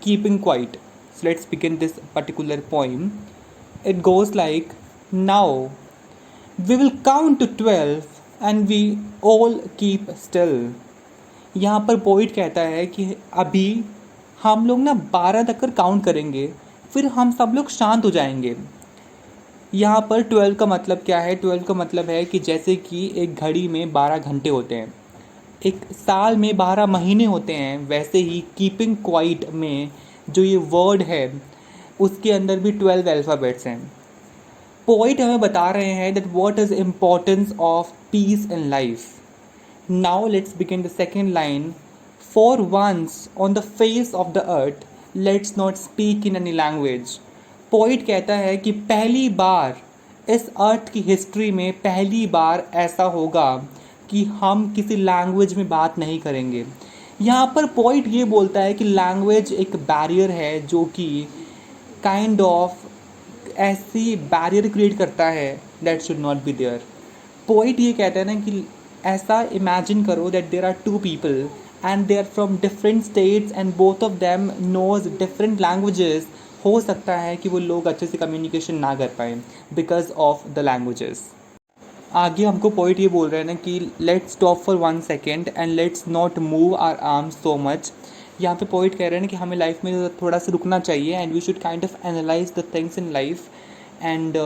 keeping quiet. So let's begin this particular poem. It goes like, now we will count to 12 and we all keep still. यहाँ पर poet कहता है कि अभी हम लोग ना 12 तक कर काउंट करेंगे, फिर हम सब लोग शांत हो जाएंगे। यहाँ पर 12 का मतलब क्या है? 12 का मतलब है कि जैसे कि एक घड़ी में 12 घंटे होते हैं, एक साल में 12 महीने होते हैं, वैसे ही कीपिंग क्वाइट में जो ये वर्ड है उसके अंदर भी 12 अल्फ़ाबेट्स हैं। पोइट हमें बता रहे हैं that what is importance of peace in life. Now let's begin the second line. For once on the face of the earth let's not speak in any language. Poet कहता है कि पहली बार इस अर्थ की हिस्ट्री में पहली बार ऐसा होगा कि हम किसी लैंग्वेज में बात नहीं करेंगे। यहाँ पर पोइट ये बोलता है कि लैंग्वेज एक बैरियर है जो कि काइंड ऑफ ऐसी बैरियर क्रिएट करता है that should not be there. Poet ये कहता है ना कि ऐसा इमेजिन करो that there are two people and they are from different states and both of them knows different languages. हो सकता है कि वो लोग अच्छे से कम्युनिकेशन ना कर पाएँ बिकॉज ऑफ द लैंग्वेजेस। आगे हमको पोइट ये बोल रहे हैं ना कि let's stop for 1 second and let's not move our arms so much. यहाँ पे पोइट कह रहे हैं कि हमें लाइफ में थोड़ा सा रुकना चाहिए and we should kind of analyse the things in life and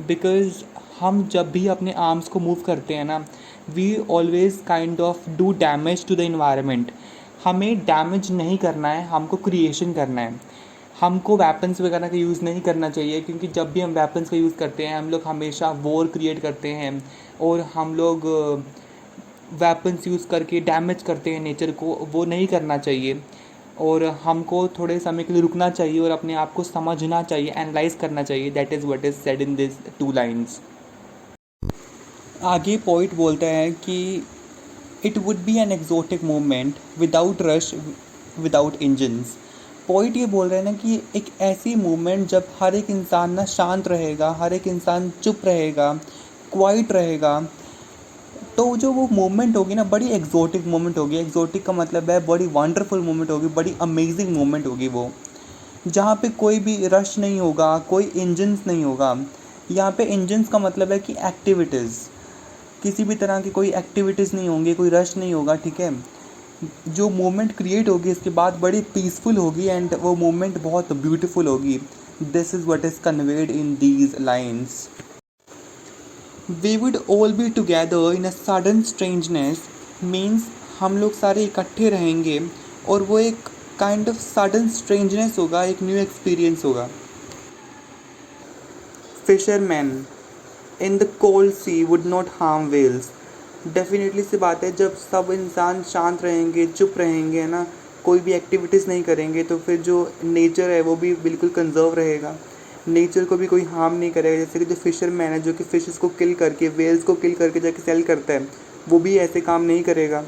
because हम जब भी अपने आर्म्स को मूव करते हैं ना, we always kind of do damage to the environment. हमें डैमेज नहीं करना है, हमको क्रिएशन करना है। हमको वेपन्स वगैरह का यूज़ नहीं करना चाहिए, क्योंकि जब भी हम वेपन्स का यूज़ करते हैं हम लोग हमेशा वॉर क्रिएट करते हैं और हम लोग वेपन्स यूज़ करके डैमेज करते हैं नेचर को। वो नहीं करना चाहिए और हमको थोड़े समय के लिए रुकना चाहिए और अपने आप को समझना चाहिए, एनालाइज करना चाहिए। That is what is said in this 2 lines. आगे पोइट बोलता है कि it would be an exotic movement without rush, without engines. Poet ये बोल रहे हैं ना कि एक ऐसी मूवमेंट जब हर एक इंसान ना शांत रहेगा, हर एक इंसान चुप रहेगा, क्वाइट रहेगा, तो जो वो मूवमेंट होगी ना बड़ी एक्जोटिक मूवमेंट होगी। एक्जोटिक का मतलब है बड़ी वंडरफुल मूवमेंट होगी, बड़ी अमेजिंग मूवमेंट होगी वो, जहाँ पे कोई भी रश नहीं होगा, कोई इंजन्स नहीं होगा। यहाँ पे इंजन्स का मतलब है कि एक्टिविटीज़, किसी भी तरह की कोई एक्टिविटीज़ नहीं होंगी, कोई रश नहीं होगा, ठीक है। जो मूवमेंट क्रिएट होगी इसके बाद बड़ी पीसफुल होगी एंड वो मूवमेंट बहुत ब्यूटीफुल होगी। This is what is conveyed in these lines. We would all be together in a sudden strangeness means हम लोग सारे इकट्ठे रहेंगे और वो एक काइंड ऑफ सडन स्ट्रेंजनेस होगा, एक न्यू एक्सपीरियंस होगा। Fisherman in the cold sea would not harm whales. Definitely सी बात है, जब सब इंसान शांत रहेंगे, चुप रहेंगे ना, कोई भी एक्टिविटीज़ नहीं करेंगे, तो फिर जो नेचर है वो भी बिल्कुल कंजर्व रहेगा, नेचर को भी कोई हार्म नहीं करेगा। जैसे कि जो फिशरमैन है जो कि फिशेस को किल करके, वेल्स को किल करके जाके सेल करता है, वो भी ऐसे काम नहीं करेगा।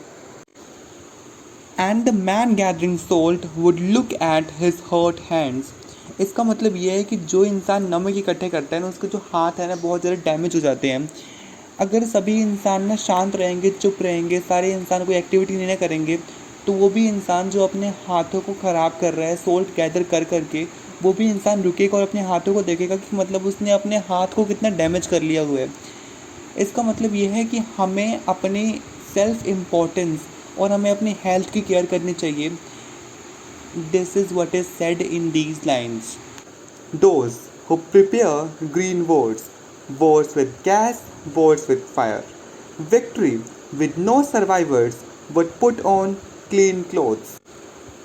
And the man gathering salt would look at his hurt hands. इसका मतलब ये है कि जो इंसान नमक इकट्ठे करता है ना, उसके जो हाथ है ना बहुत ज़्यादा डैमेज हो जाते हैं। अगर सभी इंसान ना शांत रहेंगे, चुप रहेंगे, सारे इंसान कोई एक्टिविटी नहीं ना करेंगे, तो वो भी इंसान जो अपने हाथों को ख़राब कर रहा है सोल्ट गैदर कर करके, वो भी इंसान रुकेगा और अपने हाथों को देखेगा कि मतलब उसने अपने हाथ को कितना डैमेज कर लिया हुआ है। इसका मतलब ये है कि हमें अपनी सेल्फ इम्पोर्टेंस और हमें अपनी हेल्थ की केयर करनी चाहिए। This is what is said in these lines. Those who prepare green wars, wars with gas, wars with fire, victory with no survivors but put on clean clothes।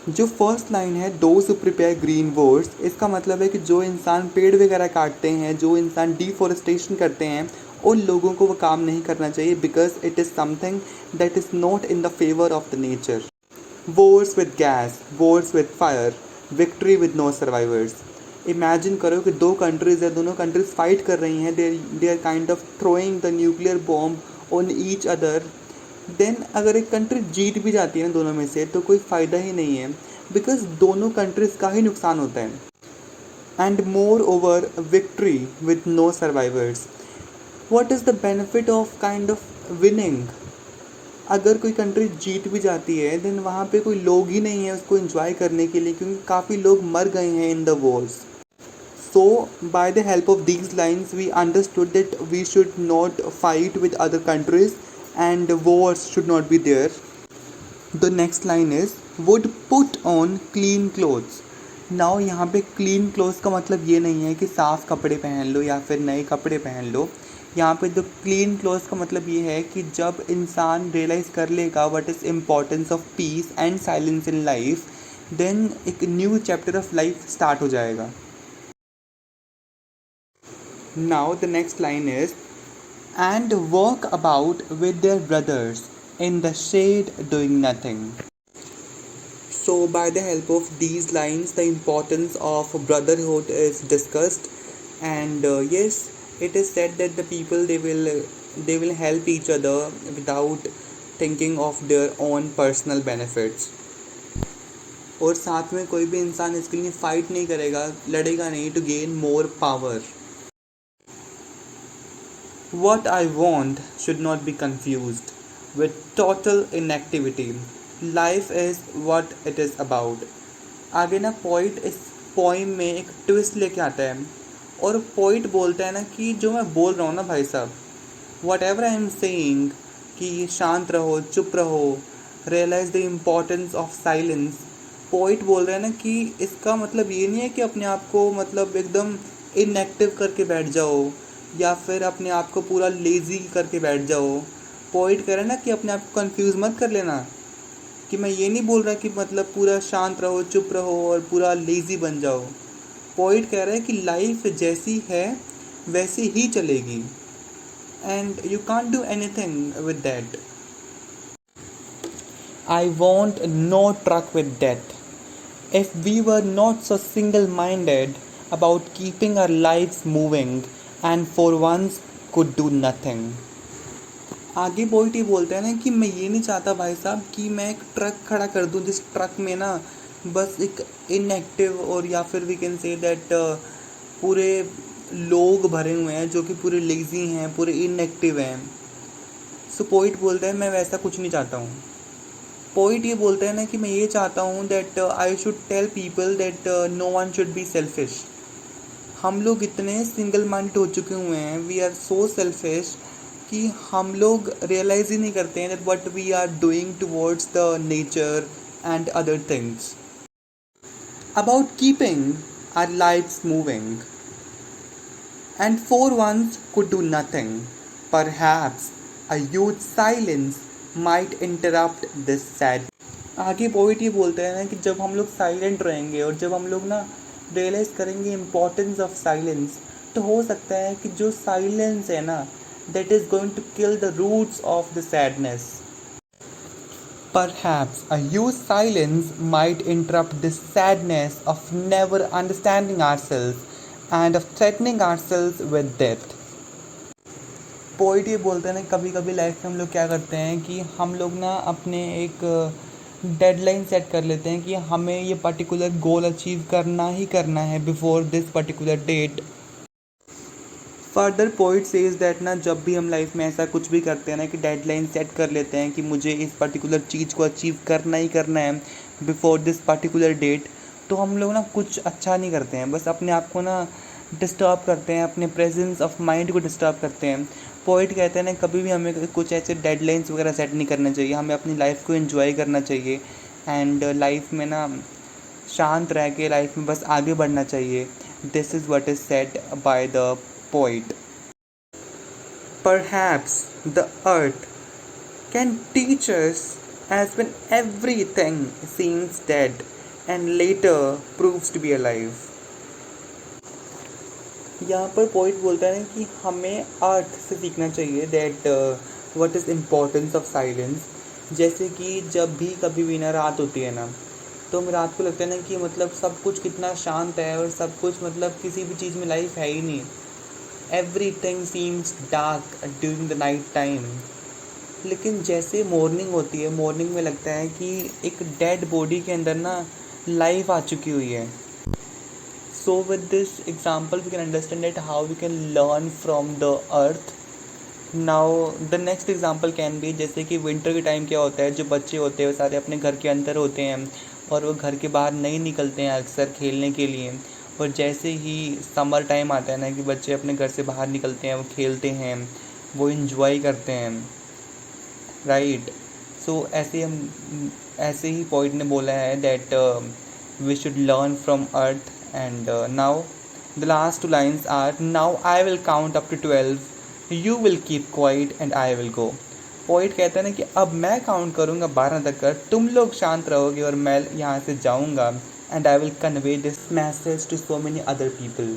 जो first line है those who prepare green Wars, इसका मतलब है कि जो इंसान पेड़ वगैरह काटते हैं, जो इंसान डिफॉरेस्टेशन करते हैं, उन लोगों को वो काम नहीं करना चाहिए because it is something that is not in the favour of the nature. Wars with gas, wars with fire, victory with no survivors. Imagine करो कि दो कंट्रीज़ है, दोनों कंट्रीज़ फाइट कर रही हैं, they are kind of throwing the nuclear bomb on each other. Then अगर एक कंट्री जीत भी जाती है ना दोनों में से, तो कोई फ़ायदा ही नहीं है बिकॉज दोनों कंट्रीज़ का ही नुकसान होता है। And moreover victory with no survivors. What is the benefit of kind of winning? अगर कोई कंट्री जीत भी जाती है देन वहाँ पे कोई लोग ही नहीं है उसको एंजॉय करने के लिए, क्योंकि काफ़ी लोग मर गए हैं in the Wars. So, by the help of these lines, we understood that we should not fight with other countries and wars should not be there. The next line is would put on clean clothes. Now यहाँ पे clean clothes का मतलब ये नहीं है कि साफ कपड़े पहन लो या फिर नए कपड़े पहन लो. यहाँ पे जो clean clothes का मतलब ये है कि जब इंसान रियलाइज़ कर लेगा what is importance of peace and silence in life, then एक new chapter of life start हो जाएगा. Now the next line is and walk about with their brothers in the shade doing nothing. So by the help of these lines the importance of brotherhood is discussed, and yes, it is said that the people they will help each other without thinking of their own personal benefits. और साथ में कोई भी इंसान इसके लिए fight नहीं करेगा, लड़ेगा नहीं to gain more power. What I want should not be confused with total inactivity. Life is what it is about. आगे ना पोइट इस पोइम में एक ट्विस्ट लेके आता है और पोइट बोलता है ना कि जो मैं बोल रहा हूँ ना भाई साहब, whatever I am saying कि शांत रहो, चुप रहो, realise the importance of silence. Poet बोल रहा है ना कि इसका मतलब ये नहीं है कि अपने आप को मतलब एकदम इनएक्टिव करके बैठ जाओ या फिर अपने आप को पूरा लेज़ी करके बैठ जाओ. पोइट कह रहा है ना कि अपने आप को कंफ्यूज मत कर लेना, कि मैं ये नहीं बोल रहा कि मतलब पूरा शांत रहो, चुप रहो और पूरा लेज़ी बन जाओ. पोइट कह रहा है कि लाइफ जैसी है वैसी ही चलेगी and you can't do anything with that. I want no truck with death. If we were not so single-minded about keeping our lives moving and for once could do nothing. आगे poet ये बोलते हैं ना कि मैं ये नहीं चाहता भाई साहब कि मैं एक ट्रक खड़ा कर दूं जिस ट्रक में ना बस एक इनएक्टिव और या फिर वी कैन से दैट पूरे लोग भरे हुए हैं जो कि पूरे लेज़ी हैं, पूरे इनएक्टिव हैं. सो पोइट बोलता है मैं वैसा कुछ नहीं चाहता हूँ. पोइट ये बोलता है ना कि मैं ये चाहता हूँ that I should tell people that no one should be selfish. हम लोग इतने सिंगल माइंडेड हो चुके हुए हैं, वी आर सो सेल्फिश कि हम लोग रियलाइज़ ही नहीं करते हैं that what we are doing towards the nature and other things. About keeping our lives moving and for once could do nothing, perhaps a huge silence might interrupt this sad. आगे poet ये बोलते हैं ना कि जब हम लोग silent रहेंगे और जब हम लोग ना रियलाइज़ करेंगे इम्पोर्टेंस ऑफ साइलेंस, तो हो सकता है कि जो साइलेंस है ना that is going to kill the roots of the sadness. Perhaps a huge silence might interrupt this sadness of never understanding ourselves and of threatening ourselves with death. Poet ये बोलते हैं ना कभी कभी लाइफ में हम लोग क्या करते हैं कि हम लोग ना अपने एक डेडलाइन सेट कर लेते हैं कि हमें ये पर्टिकुलर गोल अचीव करना ही करना है before this particular date. Further poet says that ना जब भी हम लाइफ में ऐसा कुछ भी करते हैं ना कि डेडलाइन सेट कर लेते हैं कि मुझे इस पर्टिकुलर चीज़ को अचीव करना ही करना है बिफोर दिस पर्टिकुलर डेट, तो हम लोग ना कुछ अच्छा नहीं करते हैं, बस अपने आप को ना डिस्टर्ब करते हैं, अपने प्रेजेंस ऑफ माइंड को डिस्टर्ब करते हैं. पोइट कहते हैं ना कभी भी हमें कुछ ऐसे डेडलाइंस वगैरह सेट नहीं करना चाहिए, हमें अपनी लाइफ को एंजॉय करना चाहिए एंड लाइफ में ना शांत रह के लाइफ में बस आगे बढ़ना चाहिए. This is what is said by the poet. Perhaps the earth can teach us as when everything seems dead and later proves to be alive. यहाँ पर पोइट बोलता है कि हमें अर्थ से सीखना चाहिए that what is importance of silence. जैसे कि जब भी कभी भी ना रात होती है ना, तो हमें रात को लगता है ना कि मतलब सब कुछ कितना शांत है और सब कुछ मतलब किसी भी चीज़ में लाइफ है ही नहीं. Everything seems dark during the night time. लेकिन जैसे मॉर्निंग होती है, मॉर्निंग में लगता है कि एक डेड बॉडी के अंदर ना लाइफ आ चुकी हुई है. So with this example we can understand that how we can learn from the earth now the next example can be, जैसे कि विंटर के टाइम क्या होता है, जो बच्चे होते हैं वो सारे अपने घर के अंदर होते हैं और वो घर के बाहर नहीं निकलते हैं अक्सर खेलने के लिए। और जैसे ही समर टाइम आता है ना कि बच्चे अपने घर से बाहर निकलते हैं, वो खेलते हैं, वो इंजॉय करते हैं, राइट। सो ऐसे ही पोइट ने बोला है that we should learn from earth. And now the last two lines are, now I will count up to 12, you will keep quiet and I will go. Poet कहता है ना कि अब मैं काउंट करूँगा 12 तक कर, तुम लोग शांत रहोगे और मैं यहाँ से जाऊँगा, and I will convey this message to so many other people.